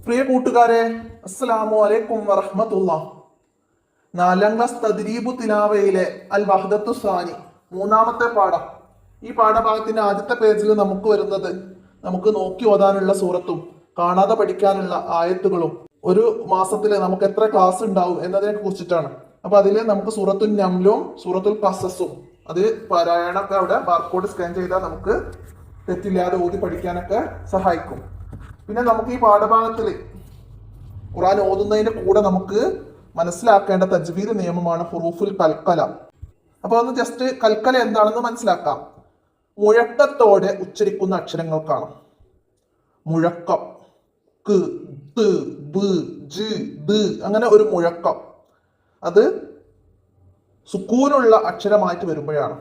പ്രിയ കൂട്ടുകാരെ, അസ്സലാമു അലൈക്കും വറഹ്മത്തുള്ളാഹ്. 4ാം ക്ലാസ് തദ്രീബു തിലാവയിലെ അൽ വഹ്ദത്തു സാനി മൂന്നാമത്തെ പാഠം. ഈ പാഠഭാഗത്തിന്റെ ആദ്യത്തെ പേജിൽ നമുക്ക് വരുന്നത് നമുക്ക് നോക്കി ഓതാനുള്ള സൂറത്തും കാണാതെ പഠിക്കാനുള്ള ആയത്തുകളും ഒരു മാസത്തിൽ നമുക്ക് എത്ര ക്ലാസ് ഉണ്ടാവും എന്നതിനെ കുറിച്ചിട്ടാണ്. അപ്പൊ അതിൽ നമുക്ക് സൂറത്തുൽ നംലും സൂറത്തുൽ ഖസസും അത് പാരായണമൊക്കെ അവിടെ ബാർകോഡ് സ്കാൻ ചെയ്താൽ നമുക്ക് തെറ്റില്ലാതെ ഓതി പഠിക്കാനൊക്കെ സഹായിക്കും. പിന്നെ നമുക്ക് ഈ പാഠഭാഗത്തിൽ ഖുർആൻ ഓതുന്നതിന്റെ കൂടെ നമുക്ക് മനസ്സിലാക്കേണ്ട തജ്വീദ് നിയമമാണ് ഹുറൂഫുൽ കൽക്കല. അപ്പോൾ ഒന്ന് ജസ്റ്റ് കൽക്കല എന്താണെന്ന് മനസ്സിലാക്കാം. മുഴക്കത്തോടെ ഉച്ചരിക്കുന്ന അക്ഷരങ്ങൾക്കാണ് മുഴക്കം. ക്, ത്, ബ്, ജ്, ദ് അങ്ങനെ ഒരു മുഴക്കം. അത് സുക്കൂനുള്ള അക്ഷരമായിട്ട് വരുമ്പോഴാണ്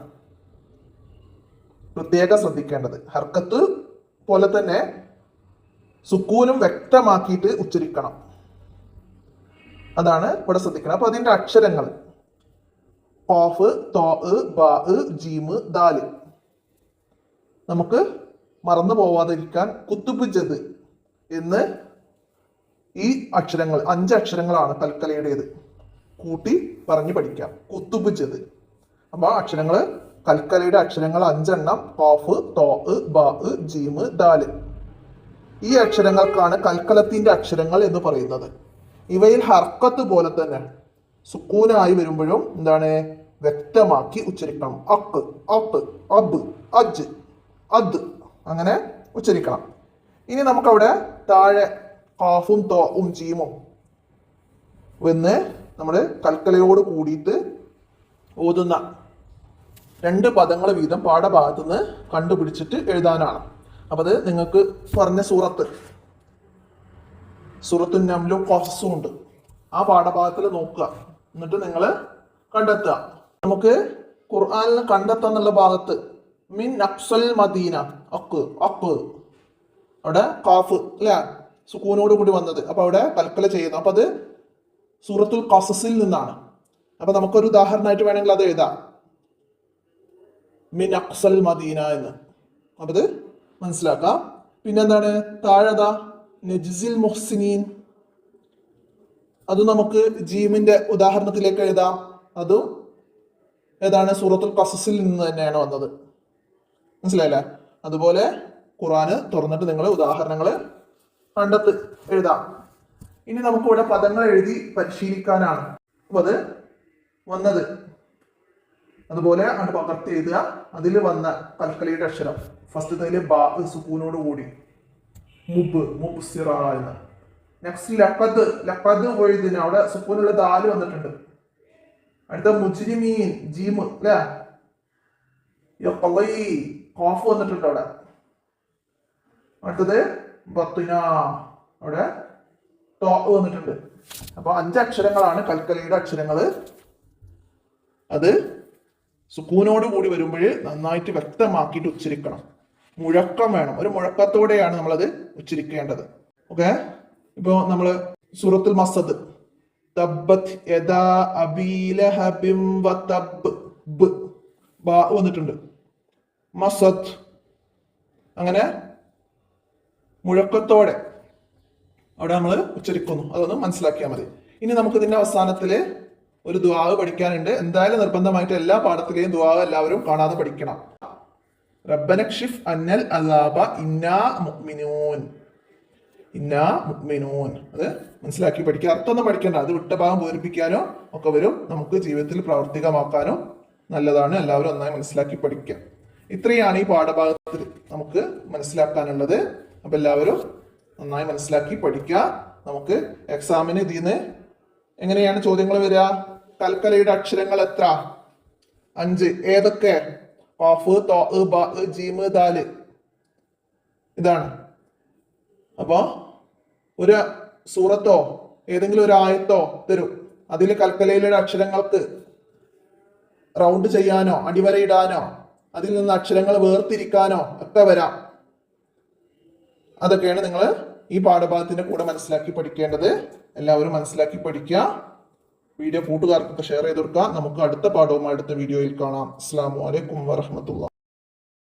പ്രത്യേകം ശ്രദ്ധിക്കേണ്ടത്. ഹർക്കത്ത് പോലെ തന്നെ സുക്കൂനും വ്യക്തമാക്കിയിട്ട് ഉച്ചരിക്കണം. അതാണ് ഇവിടെ ശ്രദ്ധിക്കണം. അപ്പൊ അതിന്റെ അക്ഷരങ്ങൾ ഖാഫ്, ത്വാ, ബാ, ജീമ്, ദാല്. നമുക്ക് മറന്നു പോവാതിരിക്കാൻ കുത്തുബ് ജദ് എന്ന് ഈ അക്ഷരങ്ങൾ 5 അക്ഷരങ്ങളാണ് കൽക്കലയുടേത്. കൂട്ടി പറഞ്ഞു പഠിക്കാം. കുത്തുബ് ജദ്. അപ്പൊ അക്ഷരങ്ങൾ കൽക്കലയുടെ അക്ഷരങ്ങൾ 5 എണ്ണം. ഖാഫ്, ത്വാ, ബാ, ജീമ്, ദാല്. ഈ അക്ഷരങ്ങൾക്കാണ് കൽക്കലത്തിന്റെ അക്ഷരങ്ങൾ എന്ന് പറയുന്നത്. ഇവയിൽ ഹർക്കത്ത് പോലെ തന്നെ സുക്കൂനായി വരുമ്പോഴും എന്താണ് വ്യക്തമാക്കി ഉച്ചരിക്കണം. അക്ക്, അപ്പ്, അബ്, അജ്, അദ് അങ്ങനെ ഉച്ചരിക്കണം. ഇനി നമുക്കവിടെ താഴെ ഖാഫും തോവും ജീമും എന്ന് നമ്മൾ കൽക്കലയോട് കൂടിയിട്ട് ഓതുന്ന 2 പദങ്ങൾ വീതം പാഠഭാഗത്ത് നിന്ന് കണ്ടുപിടിച്ചിട്ട് എഴുതാനാണ്. അപ്പൊ അത് നിങ്ങൾക്ക് പറഞ്ഞ സൂറത്തുൽ നംലും ഖസസും ഉണ്ട്. ആ പാഠഭാഗത്തിൽ നോക്കുക, എന്നിട്ട് നിങ്ങൾ കണ്ടെത്തുക. നമുക്ക് ഖുർആനിൽ കണ്ടെത്താന്നുള്ള ഭാഗത്ത് മിൻ അക്സൽ മദീന, അക്ക്, അക്ക്, അവിടെ ഖാഫ് അല്ലെ സുക്കൂനോട് കൂടി വന്നത്. അപ്പൊ അവിടെ കൽക്കല ചെയ്യുന്നു. അപ്പൊ അത് സൂറത്തുൽ ഖസസിൽ നിന്നാണ്. അപ്പൊ നമുക്കൊരു ഉദാഹരണമായിട്ട് വേണമെങ്കിൽ അത് എഴുതാം, മിൻ അക്സൽ മദീന എന്ന്. അപ്പൊ അത് മനസ്സിലാക്കാം. പിന്നെന്താണ് താഴെതാ നജ്സിൽ മുഹ്സിനീൻ. അത് നമുക്ക് ജീമിന്റെ ഉദാഹരണത്തിലേക്ക് എഴുതാം. അതും ഏതാണ് സൂറത്തുൽ ഖസസിൽ നിന്ന് തന്നെയാണ് വന്നത്. മനസ്സിലായില്ലേ? അതുപോലെ ഖുർആന് തുറന്നിട്ട് നിങ്ങൾ ഉദാഹരണങ്ങൾ കണ്ടെത്ത് എഴുതാം. ഇനി നമുക്ക് ഇവിടെ പദങ്ങൾ എഴുതി പരിശീലിക്കാനാണ്. അപ്പൊ അത് വന്നത് അതുപോലെ അത് പകർത്തി എഴുതുക. അതിൽ വന്ന കൽക്കലയുടെ അക്ഷരം ഫസ്റ്റത്തേല് ബാ സുക്കൂനോട് കൂടി മുബ്, മുബ്സിറ എന്ന്. നെക്സ്റ്റ് ലഖദ്, ലഖദ് എഴുതിന് അവിടെ സുക്കൂനുള്ള ദാല് വന്നിട്ടുണ്ട്. അടുത്ത മുജ്രിമീൻ ജീമ് അല്ലേ, ഖാഫ് വന്നിട്ടുണ്ട് അവിടെ. അടുത്തത് ബത്ന, അവിടെ ത്വാ വന്നിട്ടുണ്ട്. അപ്പൊ 5 അക്ഷരങ്ങളാണ് കൽക്കലയുടെ അക്ഷരങ്ങള്. അത് സുക്കൂനോട് കൂടി വരുമ്പോൾ നന്നായിട്ട് വ്യക്തമാക്കിയിട്ട് ഉച്ചരിക്കണം. മുഴക്കം വേണം. ഒരു മുഴക്കത്തോടെയാണ് നമ്മളത് ഉച്ചരിക്കേണ്ടത്. ഓക്കെ. ഇപ്പോ നമ്മള് സൂറത്തുൽ മസദ് തബ്ബത് യദാ അബീ ലഹബിൻ വതബ്, ബ് ബാ വന്നിട്ടുണ്ട്. മസദ് അങ്ങനെ മുഴക്കത്തോടെ അവിടെ നമ്മൾ ഉച്ചരിക്കുന്നു. അതൊന്ന് മനസ്സിലാക്കിയാൽ മതി. ഇനി നമുക്ക് ഇതിന്റെ അവസാനത്തില് ഒരു ദുആ പഠിക്കാനുണ്ട്. എന്തായാലും നിർബന്ധമായിട്ട് എല്ലാ പാഠത്തിലെയും ദുആ എല്ലാവരും കാണാതെ പഠിക്കണം. റബ്ബനക്ഷിഫ് അന്നൽ അദാബ ഇന്നാ മുഅ്മിനൂൻ, ഇന്നാ മുഅ്മിനൂൻ. അത് മനസ്സിലാക്കി പഠിക്കുക. അർത്ഥമൊന്നും പഠിക്കേണ്ട, അത് വിട്ട ഭാഗം പൂരിപ്പിക്കാനോ ഒക്കെ വരും. നമുക്ക് ജീവിതത്തിൽ പ്രാവർത്തികമാക്കാനോ നല്ലതാണ്. എല്ലാവരും നന്നായി മനസ്സിലാക്കി പഠിക്കുക. ഇത്രയാണ് ഈ പാഠഭാഗത്തിൽ നമുക്ക് മനസ്സിലാക്കാനുള്ളത്. അപ്പൊ എല്ലാവരും നന്നായി മനസ്സിലാക്കി പഠിക്കുക. നമുക്ക് എക്സാമിന് ഇതിന്ന് എങ്ങനെയാണ് ചോദ്യങ്ങൾ വരിക? കൽക്കലയുടെ അക്ഷരങ്ങൾ എത്ര? 5. ഏതൊക്കെ? ഖാഫ്, ത്വാ, ബാ, ജീമ്, ദാല്. ഇതാണ്. അപ്പോ ഒരു സൂറത്തോ ഏതെങ്കിലും ഒരു ആയത്തോ തരും. അതിൽ കൽക്കലയിലെ അക്ഷരങ്ങൾക്ക് റൗണ്ട് ചെയ്യാനോ അടിവരയിടാനോ അതിൽ നിന്ന് അക്ഷരങ്ങൾ വേർതിരിക്കാനോ ഒക്കെ വരാം. അതൊക്കെയാണ് നിങ്ങൾ ഈ പാഠഭാഗത്തിന്റെ കൂടെ മനസ്സിലാക്കി പഠിക്കേണ്ടത്. എല്ലാവരും മനസ്സിലാക്കി പഠിക്കുക. വീഡിയോ കൂട്ടുകാർക്കൊക്കെ ഷെയർ ചെയ്ത് കൊടുക്കുക. നമുക്ക് അടുത്ത പാഠവുമായി അടുത്ത വീഡിയോയിൽ കാണാം. അസ്സലാമു അലൈക്കും വറഹ്മത്തുള്ളാഹി.